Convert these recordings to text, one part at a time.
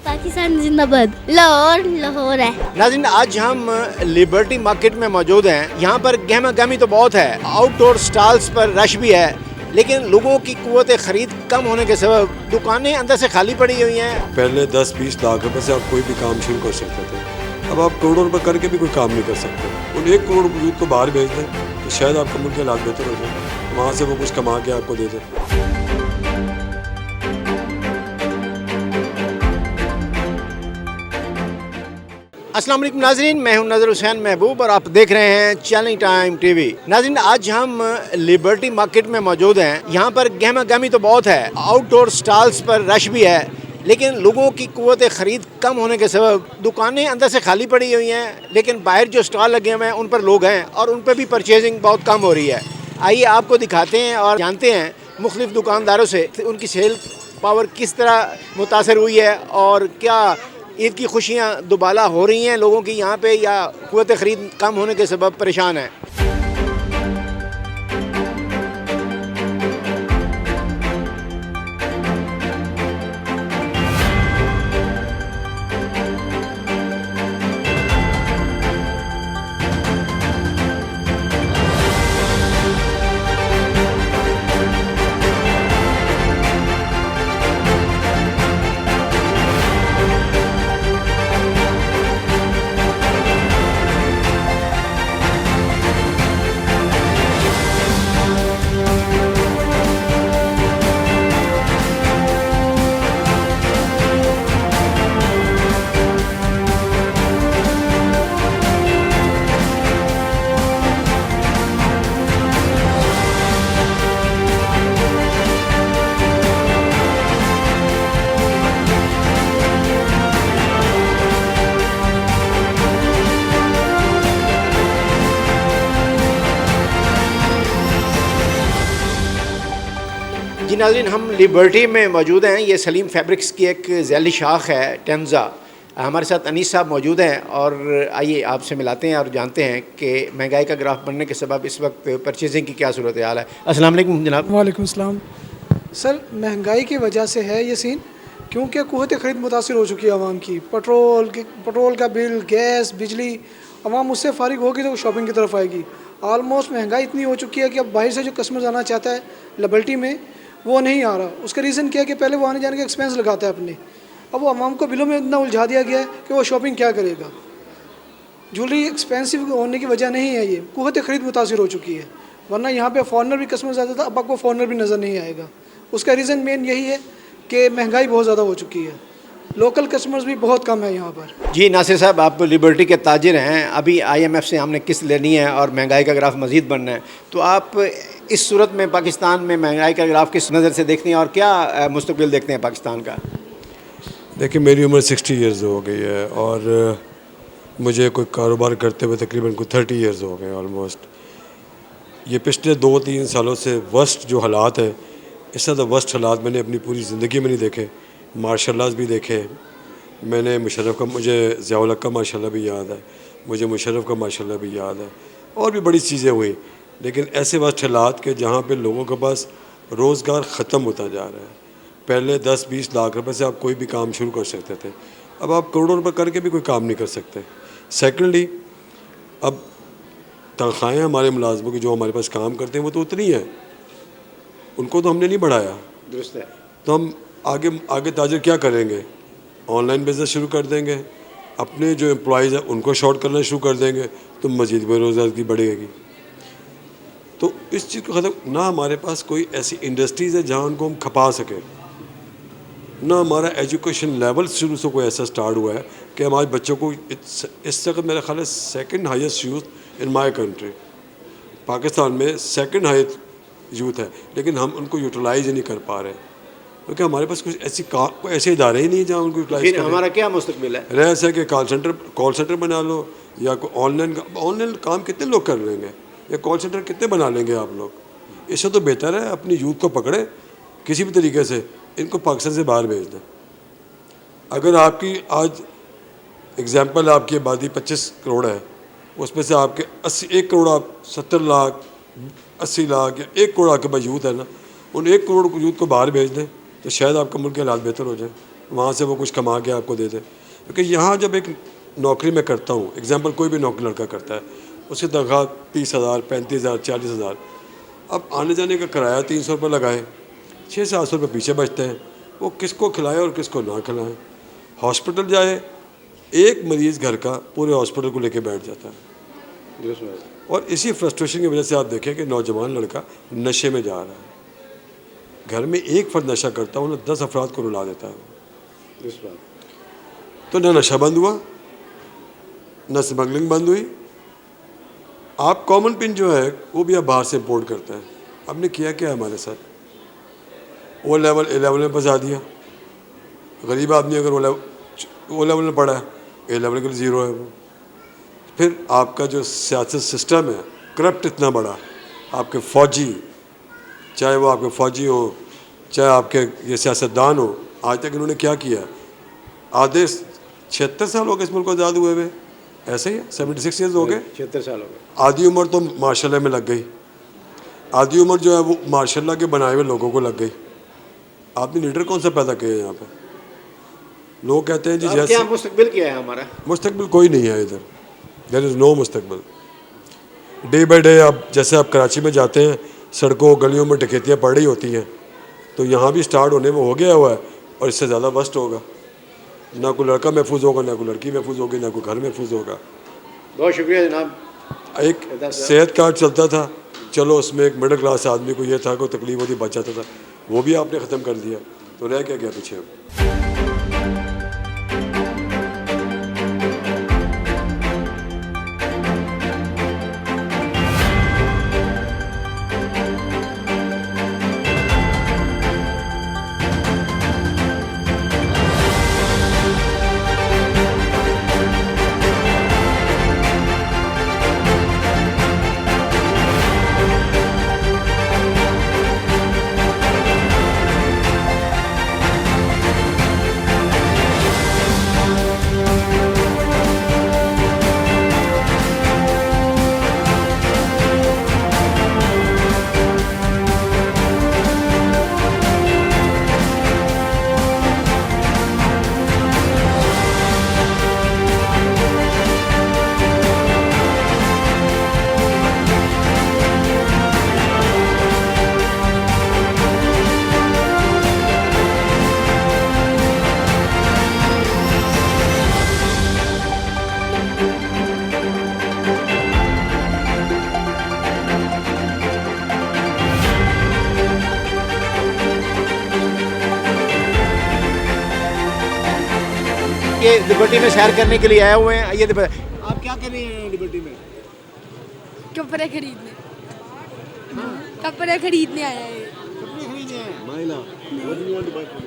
पाकिस्तान जिंदाबाद। लाहौर लाहौर है। नाज़रीन, आज हम लिबर्टी मार्केट में मौजूद हैं। यहाँ पर गहमा गहमी तो बहुत है, आउटडोर स्टॉल्स पर रश भी है, लेकिन लोगों की कुव्वत ख़रीद कम होने के सबब दुकानें अंदर से खाली पड़ी हुई हैं। पहले 10-20 लाख रुपए से आप कोई भी काम शुरू कर सकते थे, अब आप करोड़ों रुपए करके भी कोई काम नहीं कर सकते। उन 1 करोड़ यूथ को बाहर भेज दें तो शायद आपका मुल्क के हालात बेहतर हो जाए, वहाँ से वो कुछ कमा के आपको दे दें। अस्सलाम वालेकुम नाज़रीन, मैं हूं नज़र हुसैन महबूब और आप देख रहे हैं चैलेंज टाइम टीवी। नाज़रीन, आज हम लिबर्टी मार्केट में मौजूद हैं। यहाँ पर गहमा गहमी तो बहुत है, आउटडोर स्टॉल्स पर रश भी है, लेकिन लोगों की कुव्वत ख़रीद कम होने के सबब दुकानें अंदर से खाली पड़ी हुई हैं, लेकिन बाहर जो स्टॉल लगे हुए हैं उन पर लोग हैं और उन पर भी परचेजिंग बहुत कम हो रही है। आइए आपको दिखाते हैं और जानते हैं मुख्तलिफ दुकानदारों से उनकी सेल पावर किस तरह मुतासर हुई है और क्या ईद की खुशियाँ दुबाला हो रही हैं लोगों की यहाँ पे, या कुव्वत ख़रीद कम होने के सबब परेशान है। जी नाज़रीन, हम लिबर्टी में मौजूद हैं। ये सलीम फैब्रिक्स की एक ज़ैली शाख है, टेंजा। हमारे साथ अनीस साहब मौजूद हैं और आइए आपसे मिलाते हैं और जानते हैं कि महंगाई का ग्राफ बनने के सबब इस वक्त परचेजिंग की क्या सूरत हाल है। अस्सलाम वालेकुम जनाब। वालेकुम सलाम। सर, महंगाई की वजह से है ये सीन, क्योंकि कुव्वत ख़रीद मुतासिर हो चुकी है आवाम की। पेट्रोल का बिल, गैस, बिजली, आवाम उससे फारिग होगी तो शॉपिंग की तरफ आएगी। आलमोस्ट महंगाई इतनी हो चुकी है कि अब बाहर से जो कस्टमर आना चाहता है लिबर्टी में, वो नहीं आ रहा। उसका रीज़न क्या है कि पहले वो आने जाने के एक्सपेंस लगाता है अपने, अब वो आवाम को बिलों में इतना उलझा दिया गया है कि वो शॉपिंग क्या करेगा। ज्वेलरी एक्सपेंसिव होने की वजह नहीं है, ये कुव्वत ख़रीद मुतासिर हो चुकी है। वरना यहाँ पे फॉरनर भी कस्टमर आता था, अब आपको फॉरनर भी नज़र नहीं आएगा। उसका रीज़न मेन यही है कि महंगाई बहुत ज़्यादा हो चुकी है, लोकल कस्टमर्स भी बहुत कम है यहाँ पर। जी नासिर साहब, आप लिबर्टी के ताजिर हैं। अभी IMF से हमने किस्त लेनी है और महंगाई का ग्राफ मज़ीद बनना है, तो आप इस सूरत में पाकिस्तान में महंगाई का ग्राफ किस नज़र से देखते हैं और क्या मुस्तकबिल देखते हैं पाकिस्तान का? देखिए, मेरी उम्र 60 ईयर्स हो गई है और मुझे कोई कारोबार करते हुए तकरीबन कोई 30 ईयर्स हो गए ऑलमोस्ट। ये पिछले 2-3 सालों से वर्स्ट जो हालात है, इससे ज़्यादा वर्स्ट हालात मैंने अपनी पूरी ज़िंदगी में नहीं देखे। मार्शल लॉज भी देखे मैंने, मुशर्रफ का, मुझे ज़ियाउल हक का माशाल्लाह भी याद है, मुझे मुशर्रफ का माशाल्लाह भी याद है, और भी बड़ी चीज़ें हुई। लेकिन ऐसे वर्स्ट हालात के जहाँ पे लोगों के पास रोज़गार ख़त्म होता जा रहा है। पहले 10-20 लाख रुपए से आप कोई भी काम शुरू कर सकते थे, अब आप करोड़ों रुपए करके भी कोई काम नहीं कर सकते। सेकेंडली, अब तनख्वाहें हमारे मुलाजमों की जो हमारे पास काम करते हैं वो तो उतनी है, उनको तो हमने नहीं बढ़ाया। दुरुस्त है। तो हम आगे ताजर क्या करेंगे? ऑनलाइन बिज़नेस शुरू कर देंगे, अपने जो एम्प्लॉइज़ हैं उनको शॉर्ट करना शुरू कर देंगे, तो मज़ीद बेरोज़गारी बढ़ेगी। तो इस चीज़ को ख़त्म, ना हमारे पास कोई ऐसी इंडस्ट्रीज़ है जहाँ उनको हम खपा सकें, ना हमारा एजुकेशन लेवल शुरू से कोई ऐसा स्टार्ट हुआ है कि हम आज बच्चों को इस वक्त मेरा ख्याल है second highest youth in my country, Pakistan में सेकंड हाईएस्ट यूथ है, लेकिन हम उनको यूटिलाइज नहीं कर पा रहे क्योंकि हमारे पास कुछ ऐसे इदारे ही नहीं है जहाँ उनको यूटिलाइज करें। हमारा क्या मुस्तकबिल है? रह सके कॉल सेंटर बना लो, या कोई ऑनलाइन काम कितने लोग कर लेंगे, या कॉल सेंटर कितने बना लेंगे आप लोग? इससे तो बेहतर है अपनी यूथ को पकड़े किसी भी तरीके से, इनको पाकिस्तान से बाहर भेज दें। अगर आपकी आज एग्जांपल आपकी आबादी 25 करोड़ है, उसमें से आपके 1 करोड़, आप 70 लाख 80 लाख या 1 करोड़ आपके पास यूथ है ना, उन 1 करोड़ यूथ को बाहर भेज दें तो शायद आपका मुल्क के हालात बेहतर हो जाए। वहाँ से वो कुछ कमा के आपको दे दे। क्योंकि यहाँ जब एक नौकरी मैं करता हूँ, एग्जांपल कोई भी नौकरी लड़का करता है, उसकी तनख्वाह 30,000, 35,000, 40,000, अब आने जाने का किराया 300 रुपये लगाए, 600-700 रुपये पीछे बचते हैं। वो किसको खिलाए और किसको ना खिलाएं। हॉस्पिटल जाए, एक मरीज़ घर का पूरे हॉस्पिटल को लेके बैठ जाता है। और इसी फ्रस्ट्रेशन की वजह से आप देखें कि नौजवान लड़का नशे में जा रहा है। घर में एक फर्द नशा करता है, उन्हें 10 अफराद को रुला देता है। तो ना नशा बंद हुआ, न स्मगलिंग बंद हुई। आप कॉमन पिन जो है वो भी आप बाहर से इम्पोर्ट करते हैं। आपने किया क्या हमारे साथ? ओ लेवल ए लेवल में फंसा दिया। गरीब आदमी अगर ओ लेवल में पढ़ा है, ए लेवल के लिए ज़ीरो है वो। फिर आपका जो सियासत सिस्टम है करप्ट इतना बड़ा, आपके फ़ौजी, चाहे वो आपके फ़ौजी हो, चाहे आपके ये सियासतदान हो, आज तक इन्होंने क्या किया? आधे 76 साल हो गए इस मुल्क को आज़ाद हुए हुए, ऐसे ही है, 76 ईयर्स हो गए। 76 साल हो गए। आधी उम्र तो माशाल्लाह में लग गई, आधी उम्र जो है वो माशाल्लाह के बनाए हुए लोगों को लग गई। आपने लीडर कौन सा पैदा किया यहाँ पे? लोग कहते हैं जी अब जैसे क्या मुस्तकबिल क्या है हमारा? मुस्तकबिल कोई नहीं है इधर, देयर इज़ नो मुस्तकबिल। डे बाई डे आप जैसे आप कराची में जाते हैं, सड़कों गलियों में डकैतियाँ पड़ रही होती हैं, तो यहाँ भी स्टार्ट होने में हो गया हुआ है और इससे ज़्यादा वर्स्ट होगा। ना कोई लड़का महफूज होगा, ना कोई लड़की महफूज होगी, ना कोई घर महफूज होगा। बहुत शुक्रिया जनाब। एक सेहत कार्ड चलता था, चलो उसमें एक मिडिल क्लास आदमी को ये था कोई तकलीफ होती बच जाता था, वो भी आपने ख़त्म कर दिया, तो रह क्या गया पीछे? ये लिबर्टी में सैर करने के लिए आए हुए हैं। ये आप क्या कर रहे हैं लिबर्टी में? कपड़े खरीदने, कपड़े खरीदने आया है। कपड़े खरीदने हैं। माइला, what do you want to buy from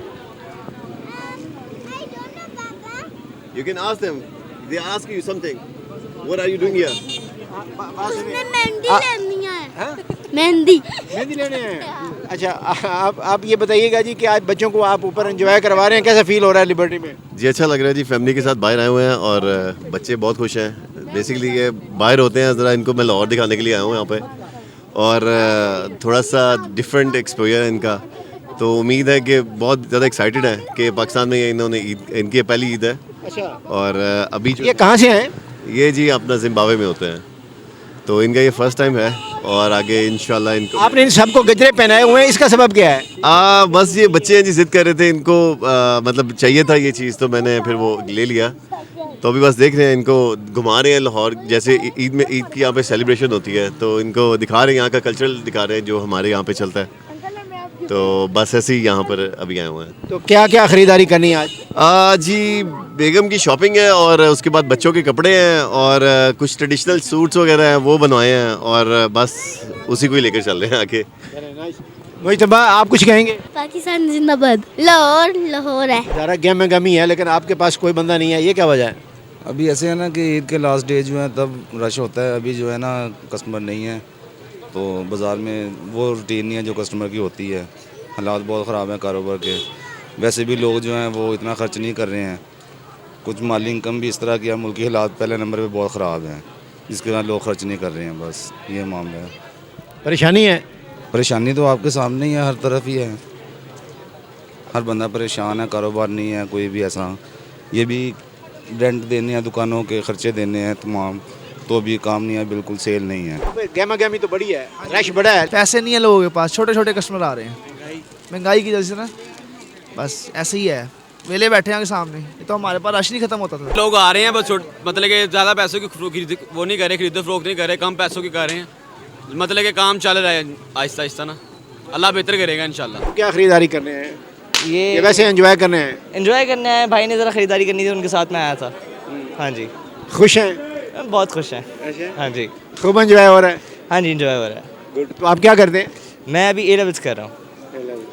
You can ask them. They ask you something. What are you doing here? उसने मेहंदी लेनी है। हाँ? मेहंदी। मेहंदी लेने हैं। अच्छा, आप ये बताइएगा जी कि आज बच्चों को आप ऊपर एंजॉय करवा रहे हैं, कैसा फील हो रहा है लिबर्टी में? जी अच्छा लग रहा है जी, फैमिली के साथ बाहर आए हुए हैं और बच्चे बहुत खुश हैं। बेसिकली ये बाहर होते हैं, ज़रा इनको मैं लाहौर दिखाने के लिए आया हूँ यहाँ पे, और थोड़ा सा डिफरेंट एक्सपोजर है इनका। तो उम्मीद है कि बहुत ज़्यादा एक्साइटेड है कि पाकिस्तान में ये इन्होंने ईद, इनकी पहली ईद है। अच्छा। और अभी ये कहाँ से हैं? ये जी अपना जिम्बाब्वे में होते हैं, तो इनका ये फर्स्ट टाइम है और आगे इंशाल्लाह इनको। आपने इन सबको गजरे पहनाए हुए हैं, इसका सबब क्या है? बस ये बच्चे हैं जी, जिद कर रहे थे, इनको मतलब चाहिए था ये चीज़, तो मैंने फिर वो ले लिया। तो अभी बस देख रहे हैं, इनको घुमा रहे हैं लाहौर, जैसे ईद में ईद की यहाँ पे सेलिब्रेशन होती है, तो इनको दिखा रहे हैं, यहाँ का कल्चरल दिखा रहे हैं जो हमारे यहाँ पे चलता है। तो बस ऐसे ही यहाँ पर अभी आए हुए हैं। तो क्या क्या ख़रीदारी करनी है आज? जी बेगम की शॉपिंग है और उसके बाद बच्चों के कपड़े हैं और कुछ ट्रेडिशनल सूट्स वगैरह हैं वो बनवाए हैं, और बस उसी को ही लेकर चल रहे हैं आगे। मुझतबा, आप कुछ कहेंगे? पाकिस्तान जिंदाबाद। लाहौर लाहौर है। ज़रा गम गमी है, लेकिन आपके पास कोई बंदा नहीं है, ये क्या वजह है? अभी ऐसे है ना कि ईद के लास्ट डे जो है तब रश होता है। अभी जो है ना कस्टमर नहीं है, तो बाज़ार में वो रूटीन नहीं है जो कस्टमर की होती है। हालात बहुत ख़राब हैं कारोबार के। वैसे भी लोग जो हैं वो इतना खर्च नहीं कर रहे हैं। कुछ माली इनकम भी इस तरह की है, मुल्की हालात पहले नंबर पे बहुत ख़राब हैं, जिसके कारण लोग खर्च नहीं कर रहे हैं। बस ये मामला है। परेशानी है? परेशानी तो आपके सामने ही है, हर तरफ ही है। हर बंदा परेशान है, कारोबार नहीं है कोई भी ऐसा। ये भी रेंट देने हैं, दुकानों के खर्चे देने हैं तमाम, तो भी काम नहीं है, बिल्कुल सेल नहीं है। गहमा गहमी तो बड़ी है, रश बड़ा है। पैसे नहीं है लोगों के पास, छोटे छोटे कस्टमर आ रहे हैं महंगाई की वजह से ना, बस ऐसे ही है, वेले बैठे हैं सामने, ये तो हमारे पास रश नहीं खत्म होता था। लोग आ रहे हैं बस, मतलब कि ज़्यादा पैसों की वो नहीं कर रहे, खरीदो फरोख्त नहीं कर रहे, कम पैसों की कर रहे हैं, मतलब कि काम चल रहा है आहिस्ता आहिस्ता ना, अल्लाह बेहतर करेगा इंशाल्लाह। क्या खरीदारी कर रहे हैं? ये वैसे एंजॉय करने हैं? एंजॉय करना है, भाई ने ज़रा ख़रीदारी करनी थी, उनके साथ मैं आया था। हाँ जी, खुश हैं? बहुत खुश हैं। हाँ जी, खूब एंजॉय हो रहा है? हाँ जी, एंजॉय हो रहा है। गुड। तो आप क्या करते हैं? मैं अभी A-levels कर रहा हूँ।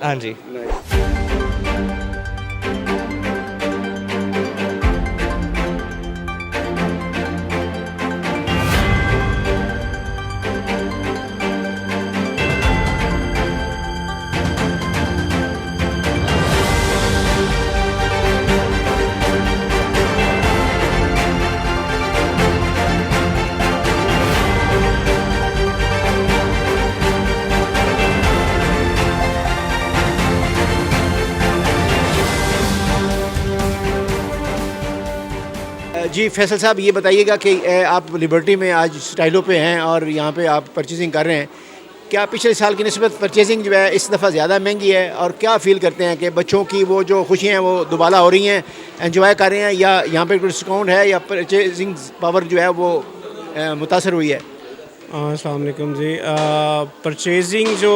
हाँ जी। जी फैसल साहब, ये बताइएगा कि आप लिबर्टी में आज स्टाइलों पे हैं और यहाँ पे आप परचेजिंग कर रहे हैं, क्या पिछले साल की निस्बत परचेजिंग जो है इस दफ़ा ज़्यादा महंगी है, और क्या फ़ील करते हैं कि बच्चों की वो जो खुशियाँ हैं वो दोबारा हो रही हैं, एंजॉय कर रहे हैं, या यहाँ पे कोई डिस्काउंट है, या परचेजिंग पावर जो है वो मुतासर हुई है? अस्सलाम वालेकुम जी। परचेजिंग जो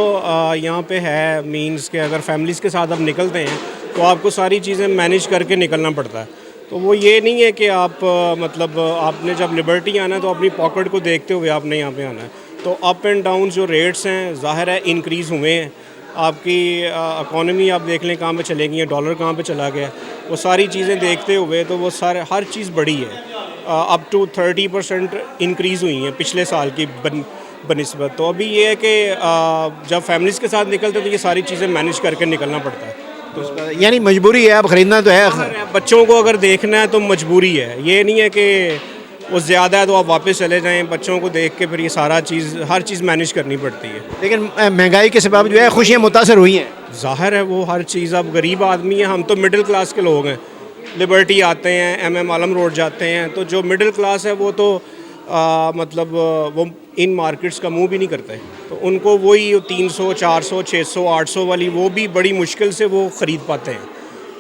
यहाँ पे है, मींस के अगर फैमिलीज़ के साथ आप निकलते हैं तो आपको सारी चीज़ें मैनेज करके निकलना पड़ता है। तो वो ये नहीं है कि आप मतलब आपने जब लिबर्टी आना है तो अपनी पॉकेट को देखते हुए आपने यहाँ पे आना है। तो अप एंड डाउन जो रेट्स हैं ज़ाहिर है इंक्रीज़ हुए हैं। आपकी इकॉनमी आप देख लें कहाँ पे चले गई है, डॉलर कहाँ पे चला गया, वो सारी चीज़ें देखते हुए तो वो सारे हर चीज़ बढ़ी है, अप टू 30% इंक्रीज़ हुई हैं पिछले साल की बनिस्बत। तो अभी ये है कि जब फैमिलीज़ के साथ निकलते तो ये सारी चीज़ें मैनेज करके निकलना पड़ता है। तो यानी मजबूरी है, अब ख़रीदना तो है। बच्चों को अगर देखना है तो मजबूरी है, ये नहीं है कि वो ज़्यादा है तो आप वापस चले जाएं। बच्चों को देख के फिर ये सारा चीज़ हर चीज़ मैनेज करनी पड़ती है। लेकिन महंगाई के सबब जो है खुशियाँ मुतासर हुई हैं। ज़ाहिर है वो हर चीज़, अब गरीब आदमी है, हम तो मिडिल क्लास के लोग हैं, लिबर्टी आते हैं, MM आलम रोड जाते हैं, तो जो मिडिल क्लास है वो तो मतलब वो इन मार्केट्स का मुंह भी नहीं करते, तो उनको वही 300, 400, 600, 800 वाली वो भी बड़ी मुश्किल से वो ख़रीद पाते हैं।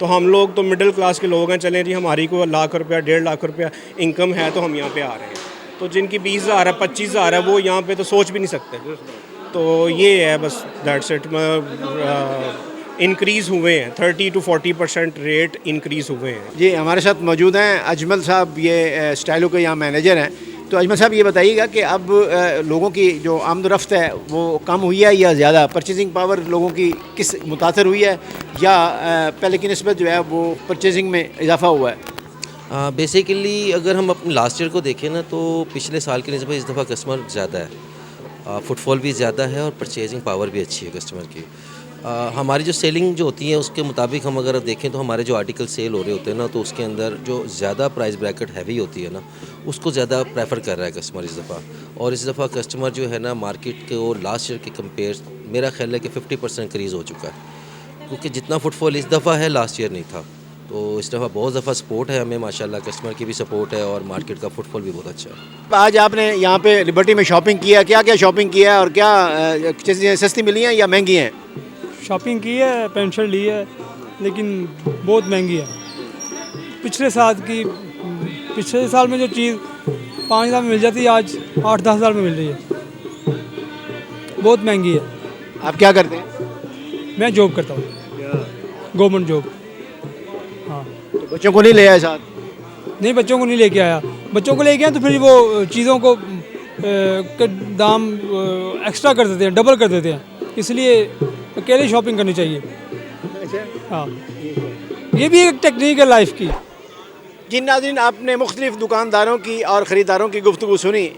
तो हम लोग तो मिडिल क्लास के लोग हैं, चलें जी हमारी को लाख रुपया 1.5 लाख रुपया इनकम है तो हम यहाँ पे आ रहे हैं। तो जिनकी 20,000 है, 25,000 है, वो यहाँ पे तो सोच भी नहीं सकते। तो ये है बस, दैट्स इट। इंक्रीज़ हुए हैं 30 to 40% रेट इंक्रीज़ हुए हैं। जी हमारे साथ मौजूद हैं अजमल साहब, ये स्टाइलों के यहाँ मैनेजर हैं। तो अजमल साहब ये बताइएगा कि अब लोगों की जो आमदरफ्त है वो कम हुई है या ज़्यादा? परचेजिंग पावर लोगों की किस मुतासर हुई है, या पहले की निस्बत जो है वो परचेजिंग में इजाफा हुआ है? बेसिकली अगर हम अपने लास्ट ईयर को देखें ना तो पिछले साल की निस्बत इस दफ़ा कस्टमर ज़्यादा है, फुटफॉल भी ज़्यादा है और परचेजिंग पावर भी अच्छी है कस्टमर की। हमारी जो सेलिंग जो होती है उसके मुताबिक हम अगर देखें तो हमारे जो आर्टिकल सेल हो रहे होते हैं ना, तो उसके अंदर जो ज़्यादा प्राइस ब्रैकेट हैवी होती है ना, उसको ज़्यादा प्रेफर कर रहा है कस्टमर इस दफ़ा। और इस दफ़ा कस्टमर जो है ना मार्केट के और लास्ट ईयर के कंपेयर मेरा ख्याल है कि 50% इंक्रीज़ हो चुका है, क्योंकि जितना फुटफॉल इस दफ़ा है लास्ट ईयर नहीं था। तो इस दफ़ा बहुत दफ़ा सपोर्ट है हमें, माशाल्लाह कस्टमर की भी सपोर्ट है और मार्केट का फुटफॉल भी बहुत अच्छा है। आज आपने यहाँ पे लिबर्टी में शॉपिंग किया, क्या क्या शॉपिंग किया है और क्या चीज़ें सस्ती मिली हैं या महंगी हैं? शॉपिंग की है, पेंट शर्ट ली है, लेकिन बहुत महंगी है। पिछले साल में जो चीज़ 5,000 में मिल जाती है आज 8-10 हज़ार में मिल रही है, बहुत महंगी है। आप क्या करते हैं? मैं जॉब करता हूँ, गवर्नमेंट जॉब। हाँ। तो बच्चों को नहीं ले आए साथ? नहीं, बच्चों को नहीं लेके आया। बच्चों को लेके आए तो फिर वो चीज़ों को दाम एक्स्ट्रा कर देते हैं, डबल कर देते हैं, इसलिए अकेले शॉपिंग करनी चाहिए। हाँ, ये भी एक टेक्निक है लाइफ की। जिन नाज़रीन, आपने मुख्तलिफ़ दुकानदारों की और ख़रीदारों की गुफ्तगू सुनी,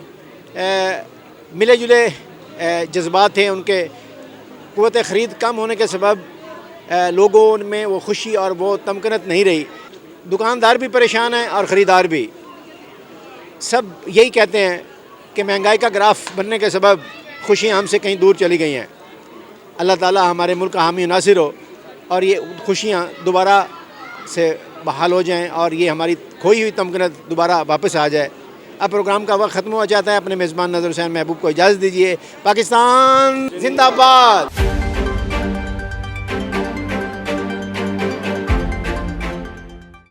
मिले जुले जज्बात थे उनके। क़ुव्वत ख़रीद कम होने के सबब लोगों में वो खुशी और वो तमकनत नहीं रही। दुकानदार भी परेशान हैं और ख़रीदार भी। सब यही कहते हैं कि महंगाई का ग्राफ बनने के सबब खुशियाँ हमसे कहीं दूर चली गई हैं। अल्लाह ताला हमारे मुल्क का हामी नासिर हो और ये खुशियाँ दोबारा से बहाल हो जाएं और ये हमारी खोई हुई तमकीनत दोबारा वापस आ जाए। अब प्रोग्राम का वक्त ख़त्म हो जाता है। अपने मेज़बान नज़र हुसैन महबूब को इजाज़त दीजिए। पाकिस्तान जिंदाबाद।